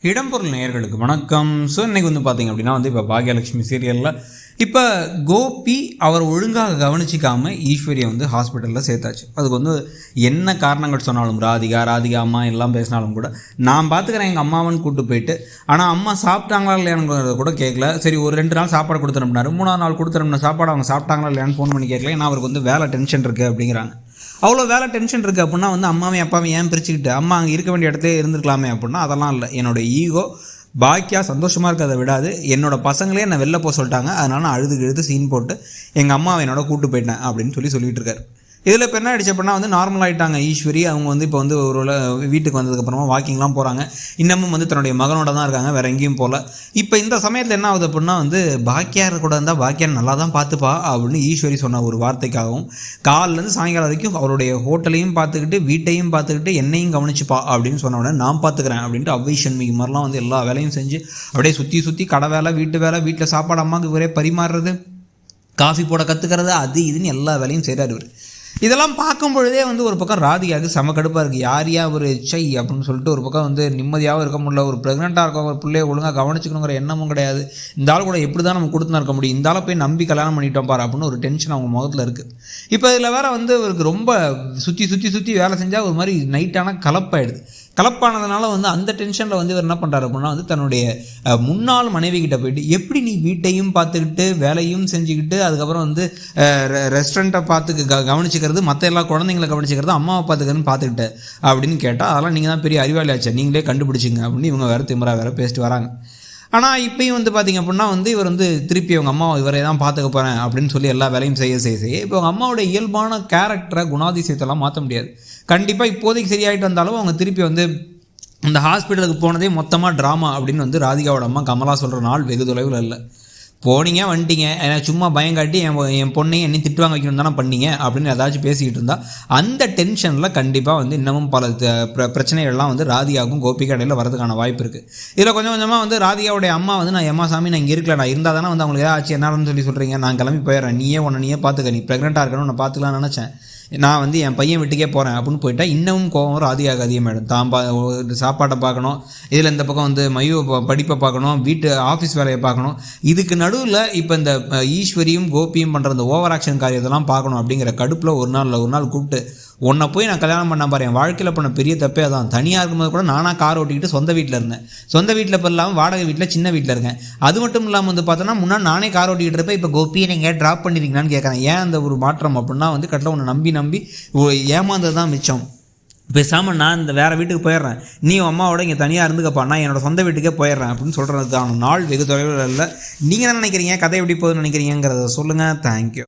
இடம்பொருள் நேயர்களுக்கு வணக்கம். ஸோ இன்றைக்கி வந்து பார்த்திங்க அப்படின்னா இப்போ பாக்யலட்சுமி சீரியலில் இப்போ கோபி அவர் ஒழுங்காக கவனிச்சிக்காமல் ஈஸ்வரியை ஹாஸ்பிட்டலில் சேர்த்தாச்சு. அதுக்கு என்ன காரணங்கள் சொன்னாலும் ராதிகா அம்மா எல்லாம் பேசினாலும் கூட நான் பார்த்துக்கிறேன் எங்கள் அம்மாவன்னு கூப்பிட்டு போயிட்டு, ஆனால் அம்மா சாப்பிட்டாங்களா இல்லையாங்கிறத கூட கேட்கல. சரி ஒரு 2 நாள் சாப்பாடு கொடுத்துருந்தாரு, 3ஆவது நாள் கொடுத்துருந்த சாப்பாடு அவங்க சாப்பிட்டாங்களா இல்லையான்னு ஃபோன் பண்ணி கேட்கல. ஏன்னா அவருக்கு வேலை டென்ஷன் இருக்குது அப்படிங்கிறாங்க. அவ்வளோ வேலை டென்ஷன் இருக்குது அப்படின்னா அம்மாவையும் அப்பாவையும் ஏன் பிரிச்சுக்கிட்டு அம்மா அங்கே இருக்க வேண்டிய இடத்துல இருந்துருக்கலாமே அப்படின்னா அதெல்லாம் இல்லை. என்னோடய ஈகோ பாக்கியா சந்தோஷமாக இருக்கிறத விடாது. என்னோடய பசங்களே என்னை வெளில போக சொல்லிட்டாங்க, அதனால் நான் அழுது சீன் போட்டு எங்கள் அம்மாவை என்னோட கூப்பிட்டு போயிட்டேன் அப்படின்னு சொல்லிட்டு இருக்காரு. இதில் இப்போ என்ன ஆகிடுச்சு அப்படின்னா நார்மல் ஆகிட்டாங்க ஈஸ்வரி. அவங்க இப்போ ஒரு வீட்டுக்கு வந்ததுக்கப்புறமா வாக்கிங்லாம் போகிறாங்க. இன்னமும் தன்னுடைய மகனோட தான் இருக்காங்க, வேறு எங்கேயும் போகல. இப்போ இந்த சமயத்தில் என்ன ஆகுது அப்படின்னா பாக்கியார் கூட இருந்தால் பாக்கியார் நல்லா தான் பார்த்துப்பா அப்படின்னு ஈஸ்வரி சொன்ன ஒரு வார்த்தைக்காகவும் காலிலேருந்து சாயங்காலம் வரைக்கும் அவருடைய ஹோட்டலையும் பார்த்துக்கிட்டு வீட்டையும் பார்த்துக்கிட்டு என்னையும் கவனிச்சுப்பா அப்படின்னு சொன்ன உடனே நான் பார்த்துக்கிறேன் அப்படின்ட்டு அவ்வை சண்முகி மாதிரிலாம் எல்லா வேலையும் செஞ்சு அப்படியே சுற்றி கடை வேலை வீட்டில் சாப்பாடு அம்மாவுக்கு இவரே பரிமாறுறது, காஃபி போட கற்றுக்கிறது, அது இதுன்னு எல்லா வேலையும் செய்கிறார் இவர். இதெல்லாம் பார்க்கும் பொழுதே ஒரு பக்கம் ராதிகாவுக்கு செம கடுப்பாக இருக்குது. யார் ஒரு சை அப்படின்னு சொல்லிட்டு ஒரு பக்கம் நிம்மதியாகவும் இருக்க முடியல. ஒரு ப்ரெக்னெண்ட்டாக இருக்க ஒரு பிள்ளையை ஒழுங்காக கவனிச்சிக்கணுங்கிற எண்ணமும் கிடையாது. இந்த ஆள் கூட எப்படி தான் நம்ம கொடுத்துனா இருக்க முடியும், இந்த ஆளை போய் நம்பி கல்யாணம் பண்ணிட்டோம் பாரு அப்படின்னு ஒரு டென்ஷன் அவங்க முகத்தில் இருக்குது. இப்போ இதில் வேறு அவருக்கு ரொம்ப சுற்றி வேலை செஞ்சால் ஒரு மாதிரி நைட்டான கலப்பானதுனால அந்த டென்ஷனில் இவர் என்ன பண்ணுறாரு அப்படின்னா தன்னுடைய முன்னாள் மனைவி கிட்ட போயிட்டு எப்படி நீ வீட்டையும் பார்த்துக்கிட்டு வேலையும் செஞ்சுக்கிட்டு அதுக்கப்புறம் ரெஸ்டாரண்ட்டை பார்த்து கவனிச்சிக்கிறது, மற்ற எல்லா குழந்தைங்களை கவனிச்சிக்கிறது, அம்மாவை பார்த்துக்கிறதுன்னு பார்த்துக்கிட்டு அப்படின்னு கேட்டால் அதெல்லாம் நீங்கள் தான் பெரிய அறிவாளி ஆச்சு, நீங்களே கண்டுபிடிச்சிங்க அப்படின்னு இவங்க வேறு திமிரா வேறு பேசிட்டு வராங்க. ஆனால் இப்போயும் பார்த்திங்க அப்படின்னா இவர் திருப்பி அவங்க அம்மா இவரை தான் பார்த்துக்க போகிறேன் அப்படின்னு சொல்லி எல்லா வேலையும் செய்ய இப்போ அவங்க அம்மாவோட இயல்பான கேரக்டரை குணாதிசயத்தெல்லாம் மாற்ற முடியாது. கண்டிப்பாக இப்போதைக்கு சரியாயிட்டு வந்தாலும் அவங்க திருப்பி அந்த ஹாஸ்பிட்டலுக்கு போனதே மொத்தமாக ட்ராமா அப்படின்னு ராதிகாவோட அம்மா கமலா சொல்கிற நாள் வெகு தொலைவில் இல்லை. போனீங்க வந்துட்டீங்க, ஏன்னா சும்மா பயங்காட்டி என் பொண்ணையும் என்னையும் திட்டுவாங்க வைக்கணும் தானே பண்ணீங்க அப்படின்னு ஏதாச்சும் பேசிக்கிட்டு இருந்தால் அந்த டென்ஷனில் கண்டிப்பாக இன்னமும் பல பிரச்சனைகள்லாம் ராதிகாவுக்கும் கோபிக்கு இடையில் வரதுக்கான வாய்ப்பு இருக்குது. இதில் கொஞ்சம் கொஞ்சமாக ராதிகாவுடைய அம்மா நான் எம்மா சாமி நான் இங்கே இருக்கல, நான் இருந்தால் தானே அவங்களுக்கு ஏதாச்சும் என்னாலும் சொல்லி சொல்கிறீங்க, நான் கிளம்பி போயிடுறேன், நீயே பார்த்துக்க, நீ ப்ரெக்னெண்ட்டாக இருக்கணும், நான் பார்த்துக்கலாம்னு நினச்சேன், நான் என் பையன் வீட்டுக்கே போகிறேன் அப்படின்னு போயிட்டா இன்னமும் கோவம் ராதிகாவுக்கு அதிகமாகிடும். தான் சாப்பாட்டை பார்க்கணும், இதில் இந்த பக்கம் மயு படிப்பை பார்க்கணும், வீட்டு ஆஃபீஸ் வேலையை பார்க்கணும். இதுக்கு நடுவில் இப்போ இந்த ஈஸ்வரியும் கோபியும் பண்ணுற இந்த ஓவர் ஆக்ஷன் காரியத்தெல்லாம் பார்க்கணும் அப்படிங்கிற கடுப்பில் ஒரு நாள் கூப்பிட்டு உன்னை போய் நான் கல்யாணம் பண்ண பாரு, என் வாழ்க்கையில் பண்ண பெரிய தப்பே அதான். தனியாக இருக்கும்போது கூட நானாக கார் ஓட்டிக்கிட்டு சொந்த வீட்டில் இருந்தேன், சொந்த வீட்டில் இப்போ இல்லாமல் வாடகை வீட்டில் சின்ன வீட்டில் இருக்கேன். அது மட்டும் இல்லாமல் பார்த்தோன்னா முன்னாடி நானே கார் ஓட்டிக்கிட்டு இருப்பேன், இப்போ கோபியை நீங்கள் ட்ராப் பண்ணியிருக்கீங்களான்னு கேட்குறேன். ஏன் அந்த ஒரு மாற்றம் அப்படின்னா கட்டில் உன்னை நம்பி ஏமாந்தது தான் மிச்சம். பேசாமல் நான் இந்த வேறு வீட்டுக்கு போயிடுறேன், நீ அம்மாவோட இங்கே தனியாக இருந்துக்கப்பா, நான் என்னோடய சொந்த வீட்டுக்கே போயிடுறேன் அப்படின்னு சொல்கிறதுக்கான நாள் வெகு தொலைவில் இல்லை. நீங்கள் என்ன நினைக்கிறீங்க, கதை எப்படி போகுதுன்னு நினைக்கிறீங்கிறத சொல்லுங்கள். தேங்க்யூ.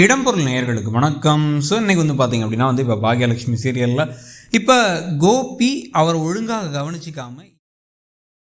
இடம்பொருள் நேயர்களுக்கு வணக்கம். ஸோ இன்றைக்கி பார்த்திங்க அப்படின்னா இப்போ பாக்யலட்சுமி சீரியலில் இப்போ கோபி அவர் ஒழுங்காக கவனிச்சிக்காமல்